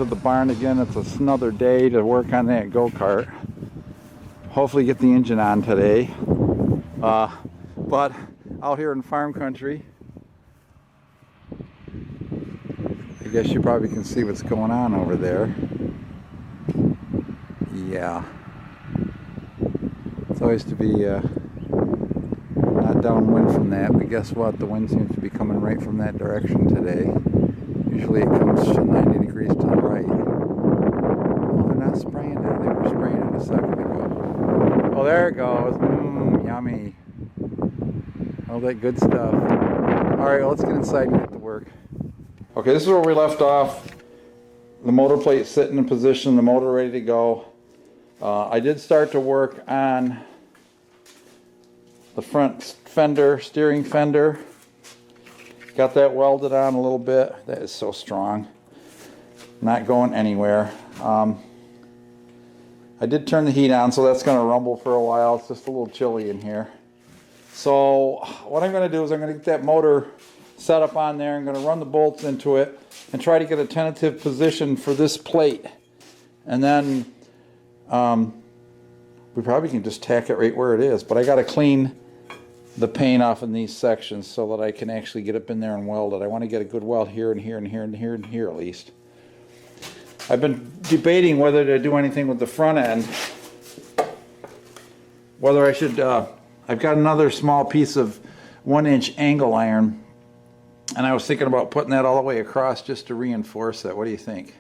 to the barn again. It's another day to work on that go-kart. Hopefully get the engine on today. But out here in farm country, I guess you probably can see what's going on over there. Yeah. It's always to be not downwind from that, but guess what? The wind seems to be coming right from that direction today. Usually it comes 90 degrees to the right. Oh, they're not spraying now. They were spraying it a second ago. Oh, there it goes. Yummy. All that good stuff. Alright, well, let's get inside and get to work. Okay, this is where we left off. The motor plate sitting in position, the motor ready to go. I did start to work on the front fender, steering fender. Got that welded on a little bit. That is so strong. Not going anywhere. I did turn the heat on, so that's going to rumble for a while. It's just a little chilly in here. So what I'm going to do is I'm going to get that motor set up on there. I'm going to run the bolts into it and try to get a tentative position for this plate. And then we probably can just tack it right where it is. But I got to clean the paint off in these sections so that I can actually get up in there and weld it. I want to get a good weld here and here and here and here and here at least. I've been debating whether to do anything with the front end. Whether I should, I've got another small piece of 1-inch angle iron, and I was thinking about putting that all the way across just to reinforce that. What do you think?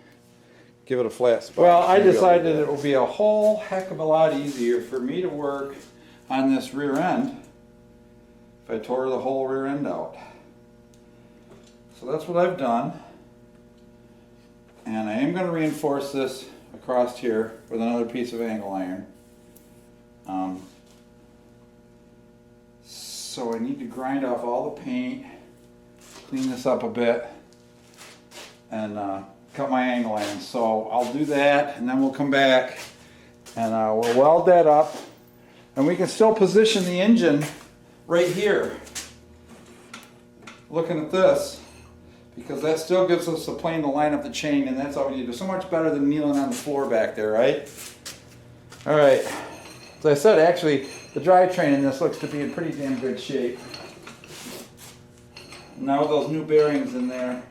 Give it a flat spot. Well, I decided it would be a whole heck of a lot easier for me to work on this rear end if I tore the whole rear end out. So that's what I've done. And I am going to reinforce this across here with another piece of angle iron. So I need to grind off all the paint, clean this up a bit, and cut my angle iron. So I'll do that, and then we'll come back and we'll weld that up, and we can still position the engine right here, looking at this, because that still gives us a plane to line up the chain, and that's all we need to do. So much better than kneeling on the floor back there, right? All right. As I said, actually, the drivetrain in this looks to be in pretty damn good shape. Now with those new bearings in there,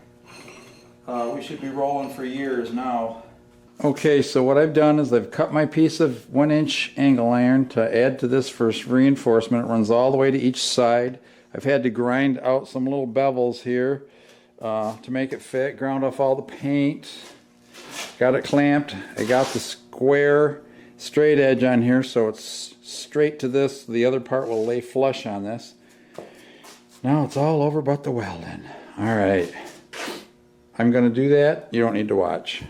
we should be rolling for years now. Okay, so what I've done is I've cut my piece of 1-inch angle iron to add to this first reinforcement. It runs all the way to each side. I've had to grind out some little bevels here to make it fit. Ground off all the paint. Got it clamped. I got the square straight edge on here so it's straight to this. The other part will lay flush on this. Now it's all over but the welding. Alright. I'm going to do that. You don't need to watch.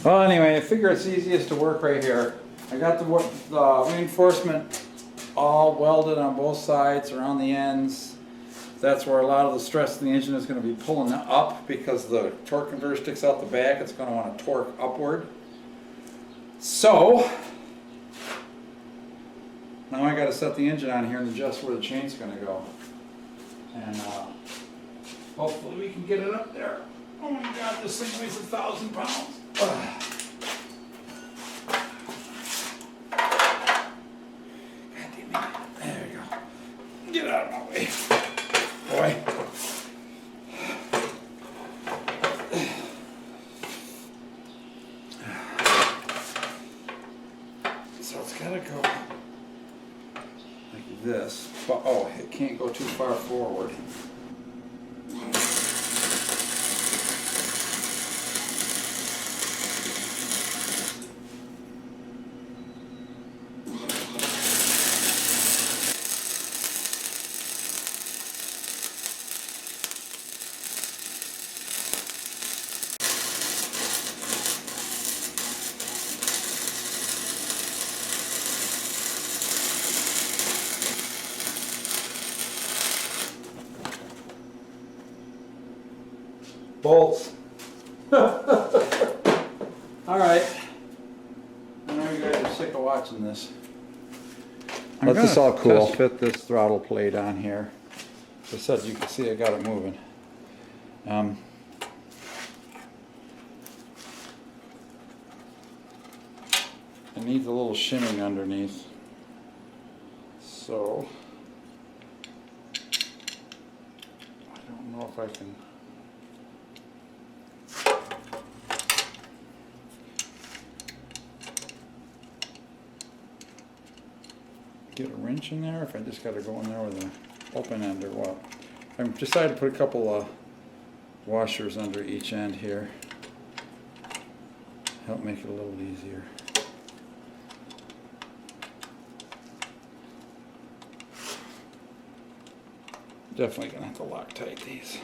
Well, anyway, I figure it's easiest to work right here. I got the reinforcement all welded on both sides, around the ends. That's where a lot of the stress in the engine is going to be pulling up, because the torque converter sticks out the back. It's going to want to torque upward. So, now I got to set the engine on here and adjust where the chain's going to go. And hopefully we can get it up there. Oh my God, this thing weighs 1,000 pounds. God damn it. There we go. Get out of my way. Boy. So it's got to go like this. But, oh, it can't go too far forward. bolts. Alright. I know you guys are sick of watching this. Let this all cool. Test fit this throttle plate on here. As I said, you can see I got it moving. It needs a little shimming underneath. So I don't know if I can. Get a wrench in there, if I just got to go in there with an open end or what. I've decided to put a couple of washers under each end here. Help make it a little easier. Definitely gonna have to Loctite these.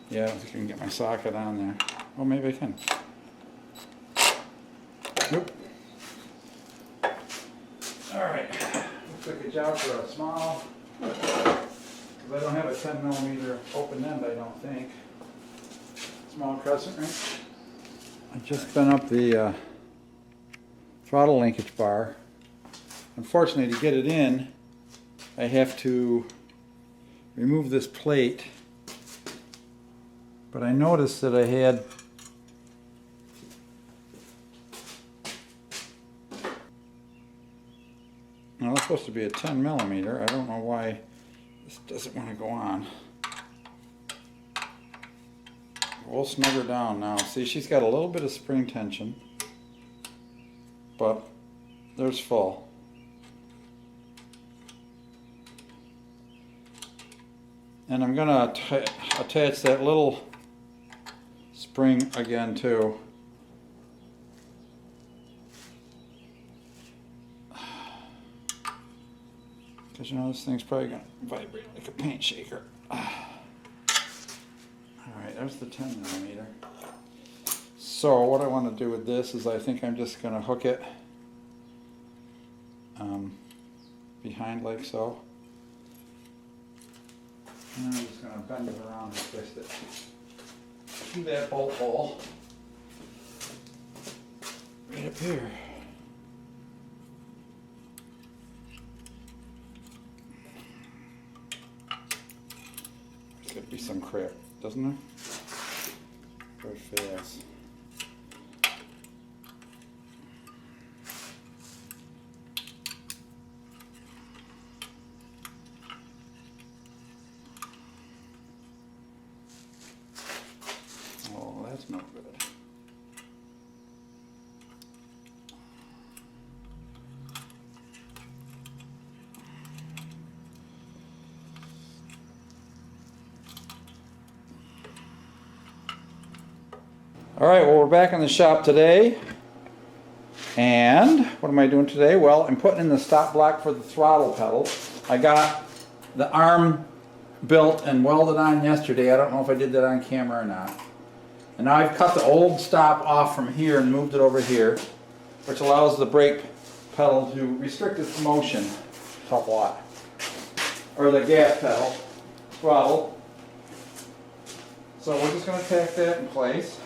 Yeah, I don't think I can get my socket on there. Oh, maybe I can. Nope. Alright. Looks like a job for a small. Because I don't have a 10mm open end, I don't think. Small crescent wrench. I just bent up the throttle linkage bar. Unfortunately, to get it in, I have to remove this plate. But I noticed that I had now it's supposed to be a 10mm. I don't know why this doesn't want to go on. We'll snug her down now. See, she's got a little bit of spring tension, but there's full. And I'm going to attach that little spring again too. Because you know this thing's probably going to vibrate like a paint shaker. Alright, there's the 10mm. So what I want to do with this is I think I'm just going to hook it behind like so. And I'm just going to bend it around and twist it to that bolt hole right up here. There's got to be some crap, doesn't there? Very fast. Oh, that's no good. All right, well, we're back in the shop today. And what am I doing today? Well, I'm putting in the stop block for the throttle pedal. I got the arm built and welded on yesterday. I don't know if I did that on camera or not. And now I've cut the old stop off from here and moved it over here, which allows the brake pedal to restrict its motion somewhat. Or the gas pedal, throttle. So we're just going to tack that in place.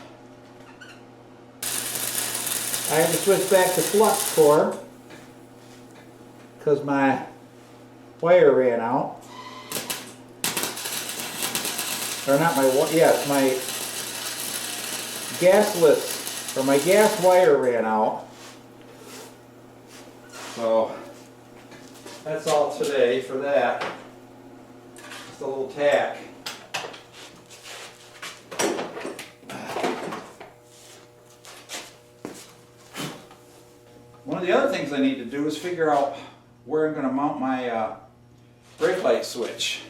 I had to switch back to flux core because my wire ran out. Or not my, yes, my gasless, or my gas wire ran out. So that's all today for that. Just a little tack. One of the other things I need to do is figure out where I'm going to mount my brake light switch.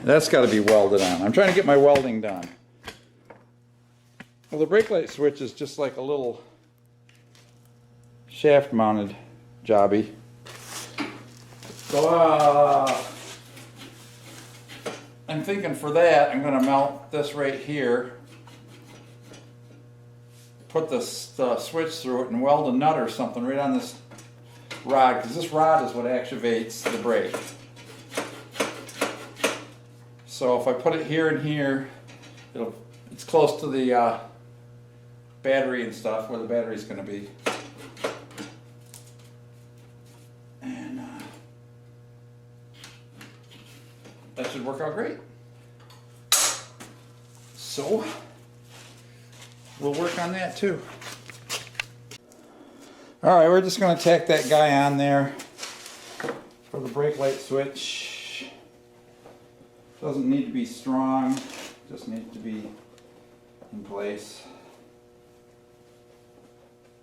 That's got to be welded on. I'm trying to get my welding done. Well, the brake light switch is just like a little shaft mounted jobby. So I'm thinking for that I'm going to mount this right here. Put the switch through it and weld a nut or something right on this rod, because this rod is what activates the brake. So if I put it here and here, it's close to the battery and stuff, where the battery's going to be. And that should work out great. So we'll work on that too. Alright, we're just going to tack that guy on there for the brake light switch. Doesn't need to be strong, just needs to be in place.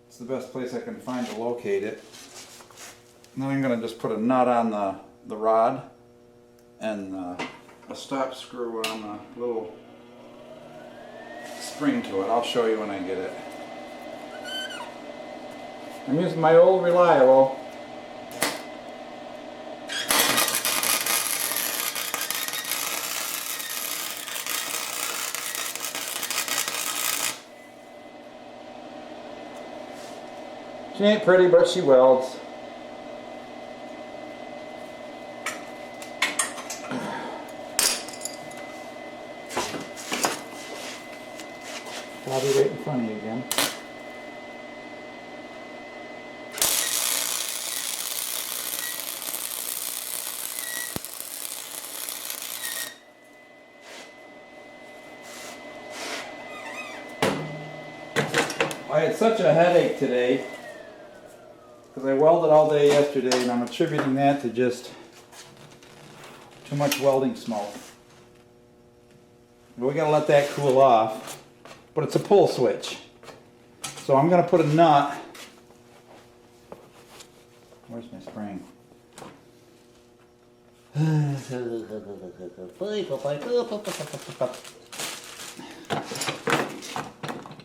It's the best place I can find to locate it. And then I'm going to just put a nut on the rod and a stop screw on the little spring to it. I'll show you when I get it. I'm using my old Reliable. She ain't pretty, but she welds. I'll be right in front of you again. I had such a headache today because I welded all day yesterday, and I'm attributing that to just too much welding smoke. But we gotta let that cool off. But it's a pull switch. So I'm gonna put a nut. Where's my spring?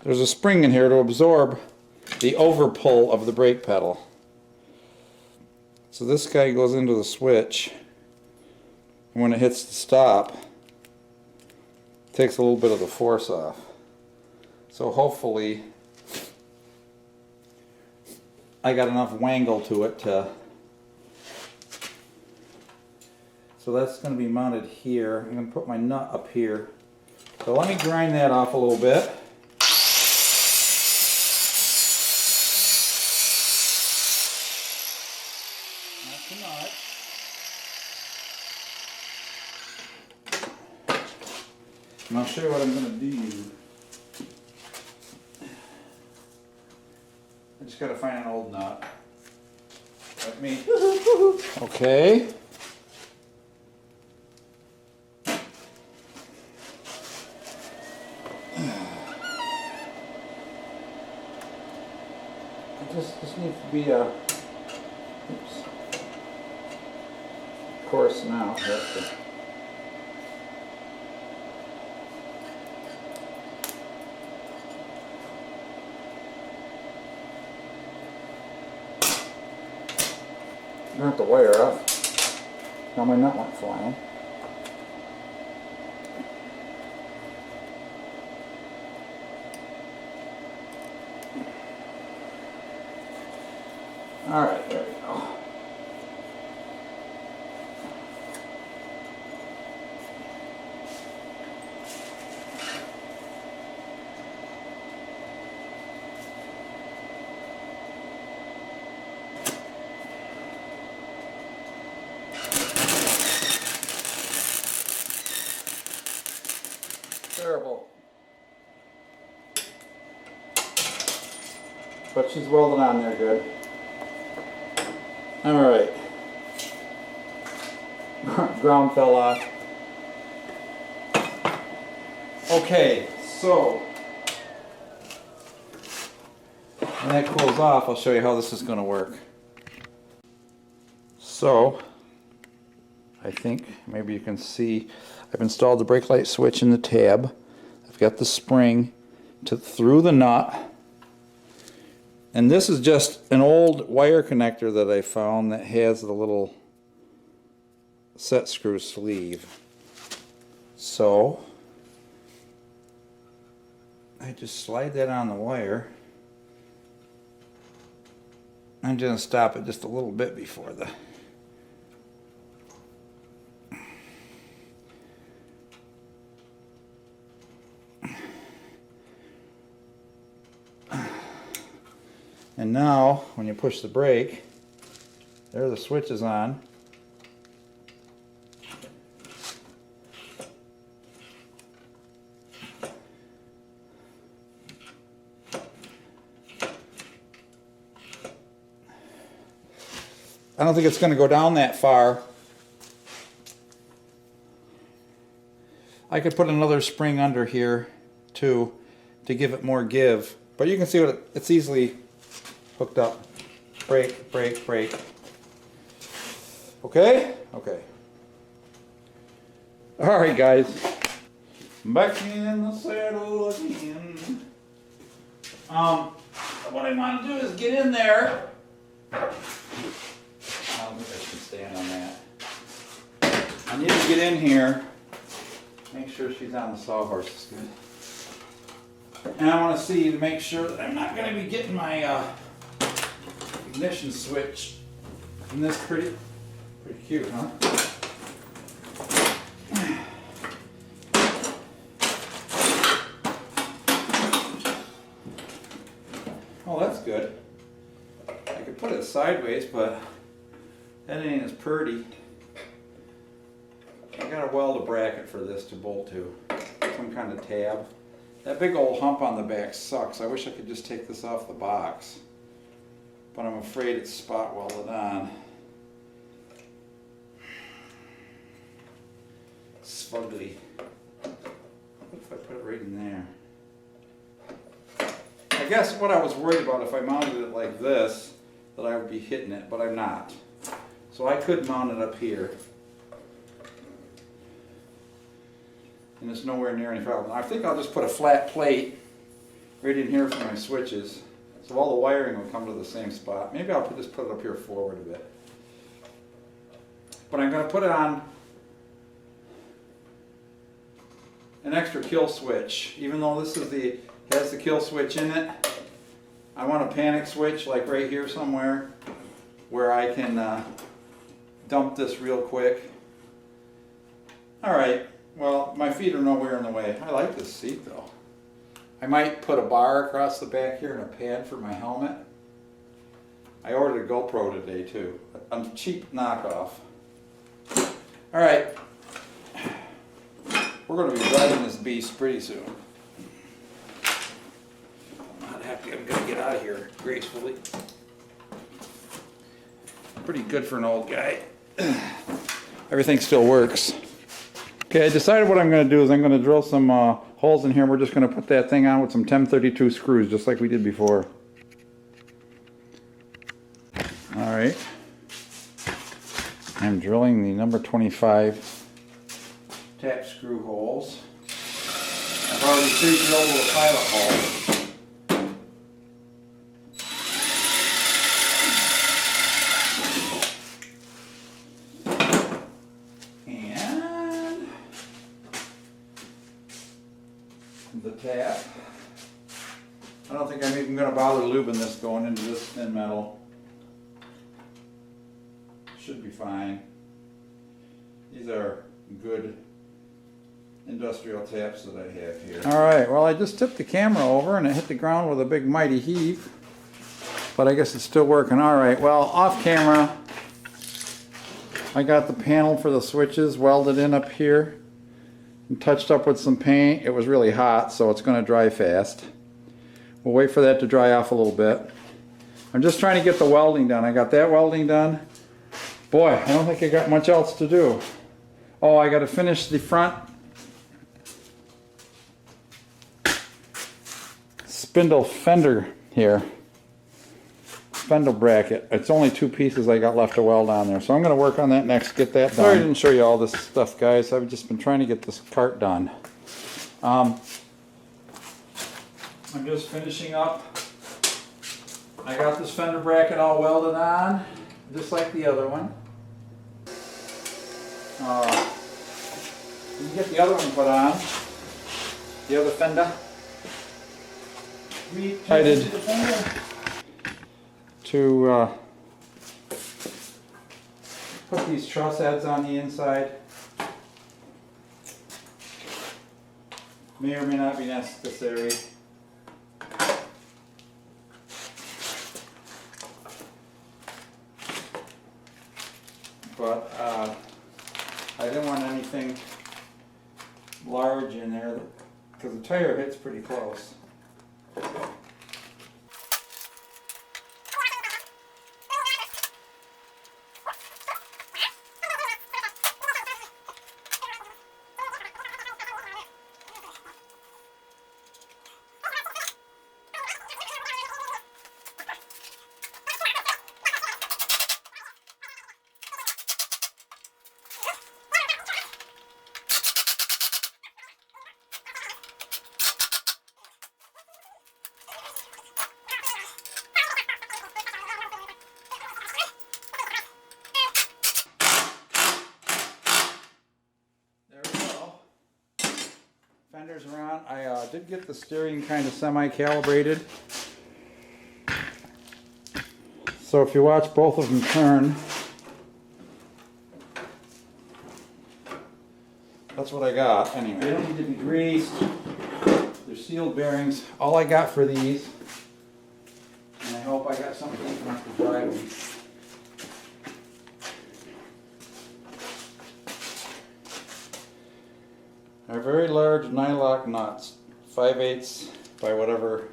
There's a spring in here to absorb the overpull of the brake pedal. So this guy goes into the switch, and when it hits the stop, it takes a little bit of the force off. So hopefully I got enough wangle to it to... So that's going to be mounted here. I'm going to put my nut up here. So let me grind that off a little bit. Not too much. And I'll show you what I'm going to do. I just got to find an old nut. Like me. Okay. This needs to be a, oops, coarse now. That's the, you don't have to wire up. Now my nut went flying. Alright, there we go. Terrible. But she's welded on there good. Alright. Ground fell off. Okay, so when that cools off, I'll show you how this is going to work. So, I think maybe you can see I've installed the brake light switch in the tab. I've got the spring through the nut. And this is just an old wire connector that I found that has the little set screw sleeve. So I just slide that on the wire, I'm going to stop it just a little bit before the... And now, when you push the brake, there the switch is on. I don't think it's going to go down that far. I could put another spring under here too to give it more give, but you can see what it's easily hooked up. Brake, brake, brake. Okay? Okay. Alright guys. Back in the saddle again. What I want to do is get in there. I don't think I should stand on that. I need to get in here. Make sure she's on the sawhorse is good. And I want to see to make sure that I'm not going to be getting my ignition switch. Isn't this pretty cute, huh? Oh, that's good. I could put it sideways, but that ain't as pretty. I gotta weld a bracket for this to bolt to. Some kind of tab. That big old hump on the back sucks. I wish I could just take this off the box. But I'm afraid it's spot welded on. It's fugly. What if I put it right in there? I guess what I was worried about if I mounted it like this, that I would be hitting it, but I'm not. So I could mount it up here. And it's nowhere near any problem. I think I'll just put a flat plate right in here for my switches. So all the wiring will come to the same spot. Maybe I'll just put it up here forward a bit. But I'm going to put it on an extra kill switch. Even though this is has the kill switch in it, I want a panic switch like right here somewhere where I can dump this real quick. Alright, well my feet are nowhere in the way. I like this seat though. I might put a bar across the back here and a pad for my helmet. I ordered a GoPro today too. A cheap knockoff. Alright. We're going to be driving this beast pretty soon. I'm not happy. I'm going to get out of here gracefully. Pretty good for an old guy. Everything still works. Okay, I decided what I'm going to do is I'm going to drill some holes in here and we're just going to put that thing on with some 1032 screws just like we did before. Alright. I'm drilling the number 25 tap screw holes. I've already pre-drilled with a pilot hole. The tap. I don't think I'm even going to bother lubing this going into this thin metal. Should be fine. These are good industrial taps that I have here. Alright, well I just tipped the camera over and it hit the ground with a big mighty heave. But I guess it's still working. Alright, well off camera I got the panel for the switches welded in up here. And touched up with some paint. It was really hot, so it's going to dry fast. We'll wait for that to dry off a little bit. I'm just trying to get the welding done. I got that welding done. Boy, I don't think I got much else to do. Oh, I got to finish the front spindle fender here. Spindle bracket. It's only 2 pieces I got left to weld on there, so I'm going to work on that next, get that done. Sorry I didn't show you all this stuff, guys. I've just been trying to get this cart done. I'm just finishing up. I got this fender bracket all welded on, just like the other one. You can get the other one put on, the other fender. I did to put these truss heads on the inside. May or may not be necessary. But I didn't want anything large in there because the tire hits pretty close. Fenders around. I did get the steering kind of semi-calibrated. So if you watch both of them turn, that's what I got. Anyway, they don't need to be greased. They're sealed bearings. All I got for these, and I hope I got something deep enough to drive them. Are very large nylock nuts, 5/8 by whatever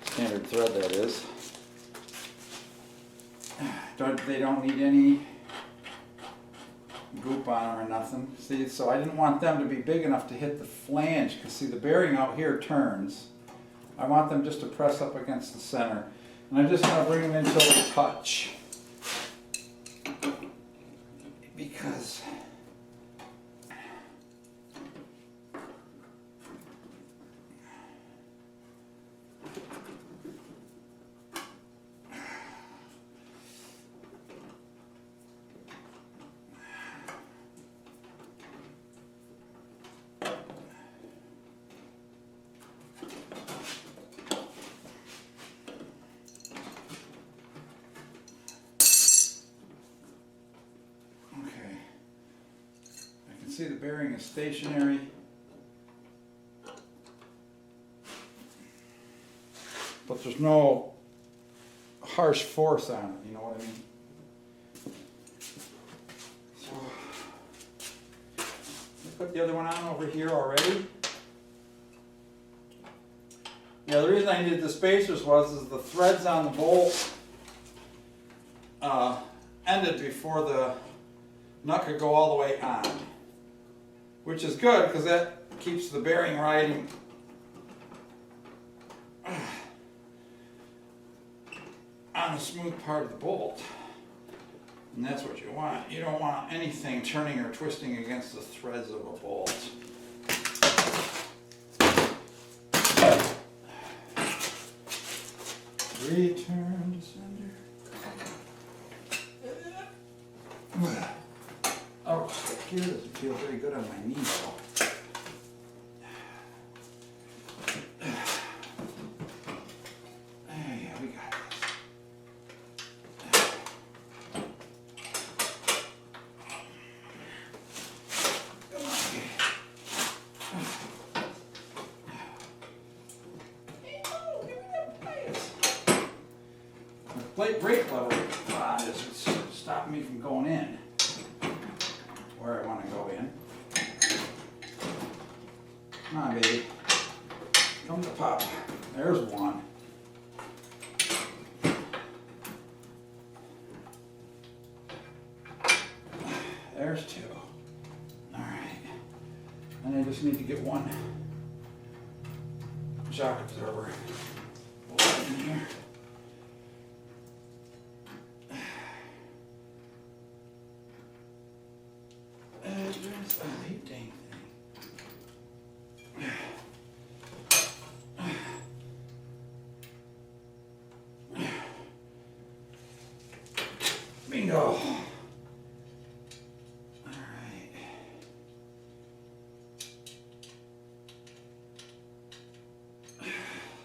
standard thread that is. They don't need any goop on them or nothing. See, so I didn't want them to be big enough to hit the flange, because see, the bearing out here turns. I want them just to press up against the center. And I'm just going to bring them in until they touch. Because see, the bearing is stationary. But there's no harsh force on it, you know what I mean? So, I put the other one on over here already. Yeah, the reason I needed the spacers was the threads on the bolt ended before the nut could go all the way on. Which is good, because that keeps the bearing riding on the smooth part of the bolt. And that's what you want. You don't want anything turning or twisting against the threads of a bolt. Return to sender. Oh, that gear doesn't feel very good on my knee though. Yeah, we got this. Come on, hey, oh, give me that bias. The brake lever is stopping me from going in where I want to go in. Come on, baby. Come to Papa. There's one. There's two. Alright. And I just need to get one shock absorber. Put it in here. There's a neat dang thing. Bingo. All right.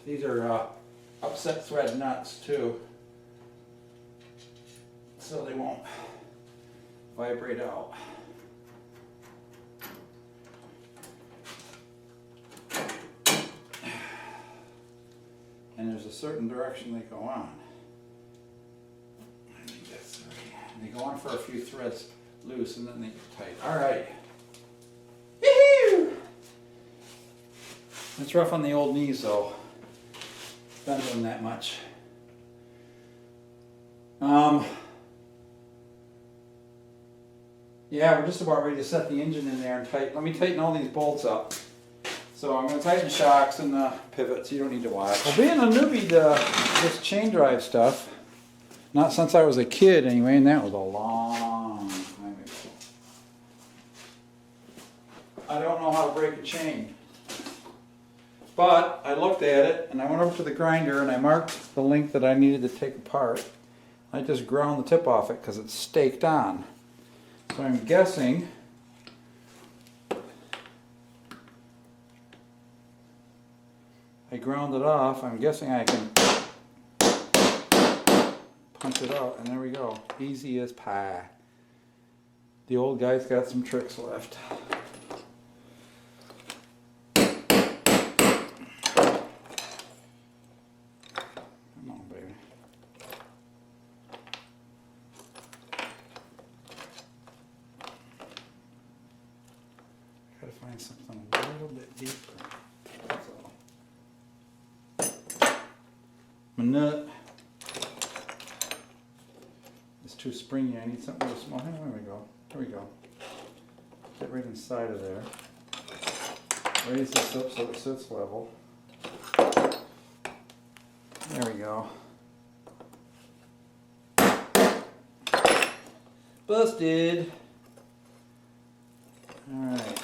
These are upset thread nuts too. straight out. And there's a certain direction they go on. I think that's right. And they go on for a few threads loose and then they get tight. Alright. Woohoo! It's rough on the old knees though. Been doing that much. Yeah, we're just about ready to set the engine in there and tighten. Let me tighten all these bolts up. So I'm going to tighten the shocks and the pivots. You don't need to watch. Well, being a newbie to this chain drive stuff, not since I was a kid anyway, and that was a long time ago. I don't know how to break a chain. But I looked at it and I went over to the grinder and I marked the length that I needed to take apart. I just ground the tip off it because it's staked on. So I'm guessing I ground it off. I'm guessing I can punch it out, and there we go. Easy as pie. The old guy's got some tricks left. Come on, baby. Gotta find something a little bit deeper. That's all. My nut is too springy. I need something really small. There we go. There we go. Get right inside of there. Raise this up so it sits level. There we go. Busted. Alright.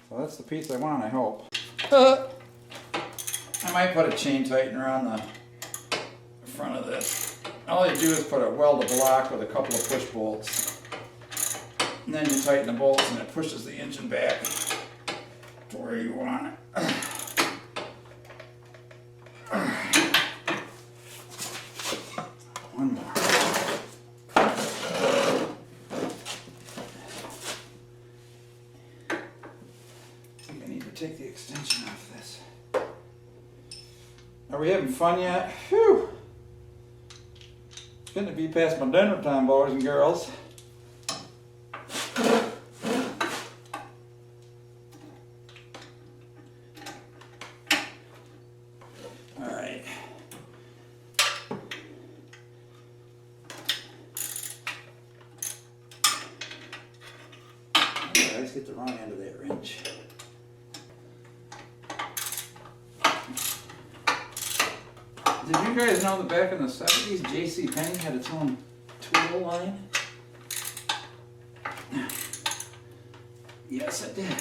So that's the piece I want, I hope. I might put a chain tightener on the front of this. All you do is put a weld block with a couple of push bolts. And then you tighten the bolts and it pushes the engine back to where you want it. One more. Take the extension off this. Are we having fun yet? Whew! It's going to be past my dinner time, boys and girls. Alright. Okay, let's get the wrong end of that wrench. Did you guys know that back in the 70s, JCPenney had its own tool line? Yes, it did.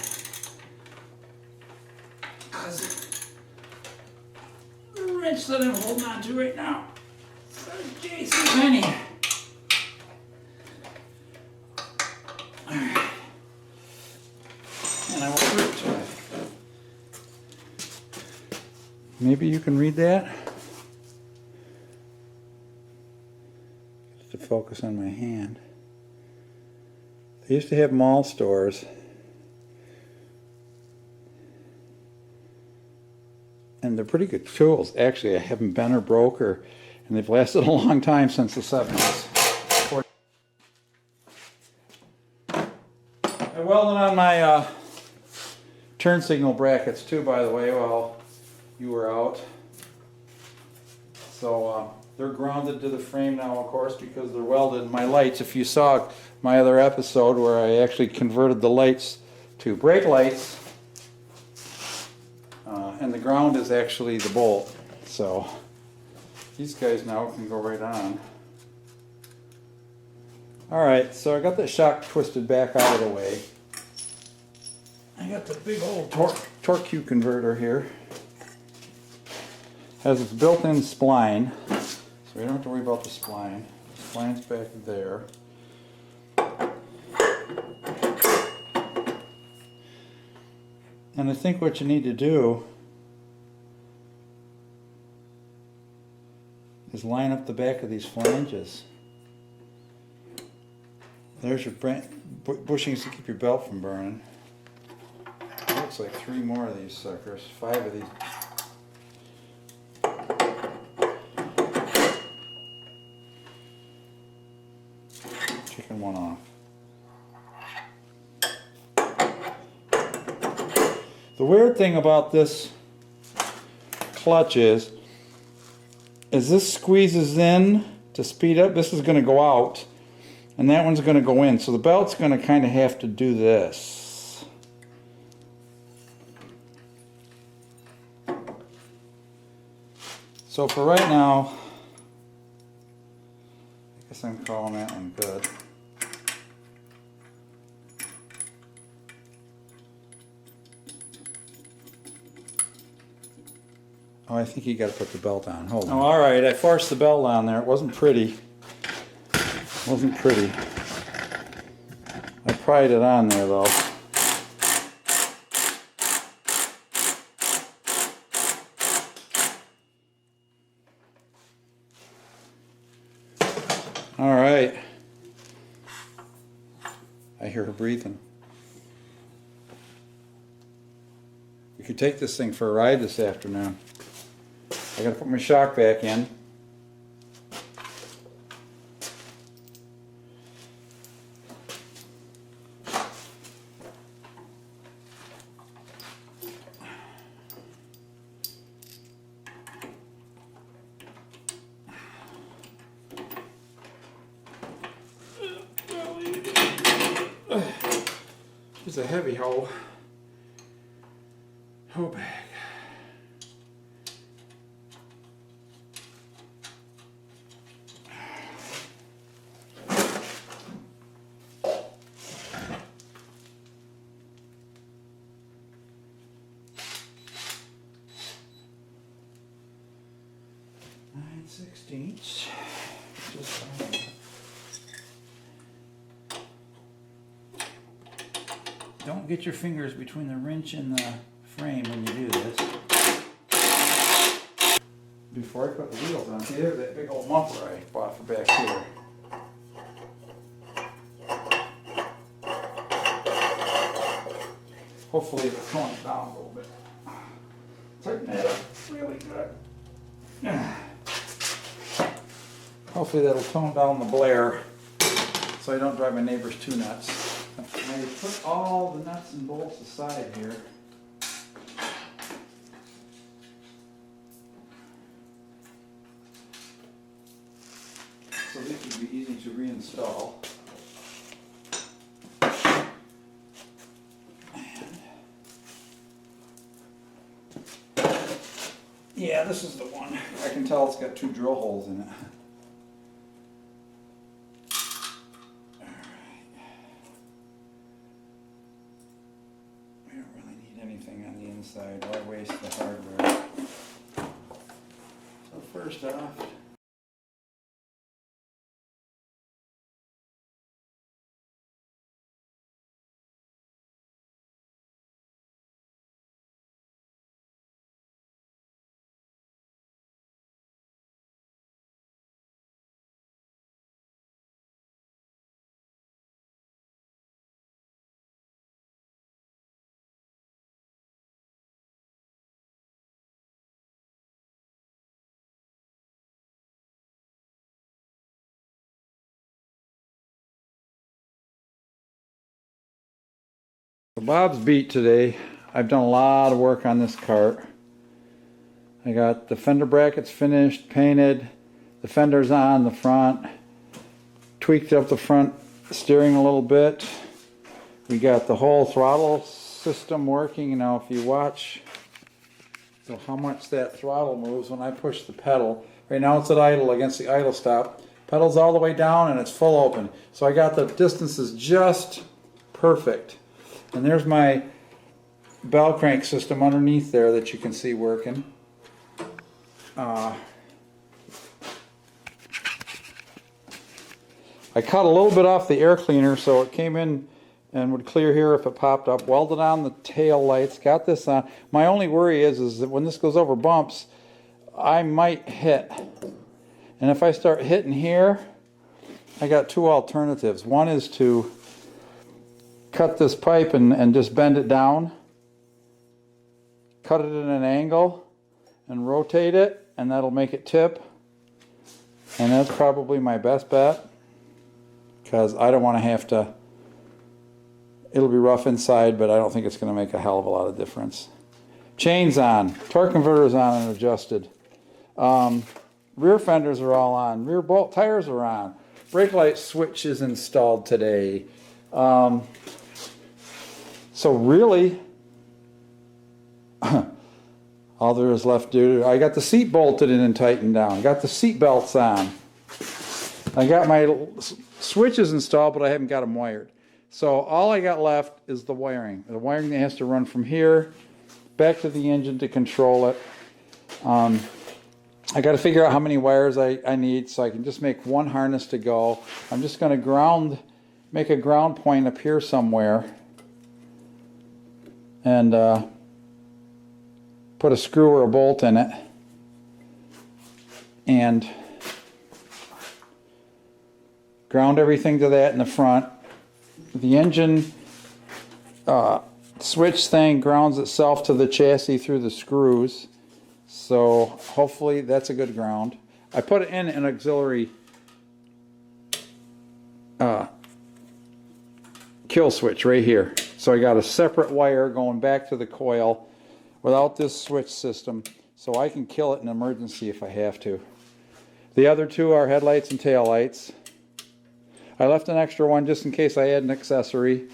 Because the wrench that I'm holding on to right now says JCPenney. Alright. And I will prove it to it. Maybe you can read that? To focus on my hand. They used to have mall stores, and they're pretty good tools. Actually, I haven't bent or broke, and they've lasted a long time since the 70s. I welded on my turn signal brackets too, by the way, while you were out. So they're grounded to the frame now, of course, because they're welded. My lights, if you saw my other episode where I actually converted the lights to brake lights, and the ground is actually the bolt. So these guys now can go right on. Alright, so I got the shock twisted back out of the way. I got the big old torque Q converter here. Has its built-in spline. So we don't have to worry about the spline. The spline's back there. And I think what you need to do is line up the back of these flanges. There's your bushings to keep your belt from burning. Looks like 3 more of these suckers, 5 of these. Taking one off. The weird thing about this clutch is this squeezes in to speed up. This is going to go out, and that one's going to go in. So the belt's going to kind of have to do this. So for right now, I guess I'm calling that one good. Oh, I think you got to put the belt on. Hold on. Oh, all right. I forced the belt on there. It wasn't pretty. It wasn't pretty. I pried it on there, though. All right. I hear her breathing. We could take this thing for a ride this afternoon. I gotta put my shock back in. It's a heavy hoe bag. Sixteenths. Don't get your fingers between the wrench and the frame when you do this. Before I put the wheels on, see there's that big old muffler I bought for back here. Hopefully it'll tone it down a little bit. Tighten that up really good. Hopefully that'll tone down the blare so I don't drive my neighbors too nuts. I put all the nuts and bolts aside here. So these would be easy to reinstall. Yeah, this is the one. I can tell it's got 2 drill holes in it. Inside, why waste the hardware? So first off, so Bob's beat today. I've done a lot of work on this cart. I got the fender brackets finished, painted, the fenders on the front, tweaked up the front steering a little bit. We got the whole throttle system working. Now if you watch how much that throttle moves when I push the pedal. Right now it's at idle against the idle stop. Pedal's all the way down and it's full open. So I got the distances just perfect. And there's my bell crank system underneath there that you can see working. I cut a little bit off the air cleaner so it came in and would clear here if it popped up. Welded on the tail lights, got this on. My only worry is that when this goes over bumps, I might hit. And if I start hitting here, I got two alternatives. One is to cut this pipe and just bend it down, cut it at an angle and rotate it, and that'll make it tip. And that's probably my best bet, because I don't want to have to, it'll be rough inside, but I don't think it's going to make a hell of a lot of difference. Chain's on, torque converter's on and adjusted. Rear fenders are all on, rear bolt tires are on. Brake light switch is installed today. So really, all there is left to do, I got the seat bolted in and tightened down. Got the seat belts on. I got my switches installed, but I haven't got them wired. So all I got left is the wiring. The wiring that has to run from here back to the engine to control it. I got to figure out how many wires I need so I can just make one harness to go. I'm just going to make a ground point up here somewhere and put a screw or a bolt in it and ground everything to that in the front. The engine switch thing grounds itself to the chassis through the screws, so hopefully that's a good ground. I put it in an auxiliary kill switch right here, so I got a separate wire going back to the coil without this switch system, so I can kill it in emergency if I have to. The other two are headlights and tail lights. I left an extra one just in case I had an accessory.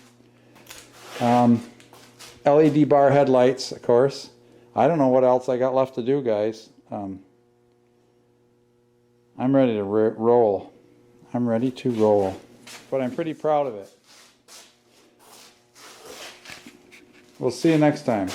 LED bar headlights, of course. I don't know what else I got left to do, guys. I'm ready to roll. I'm ready to roll. But I'm pretty proud of it. We'll see you next time.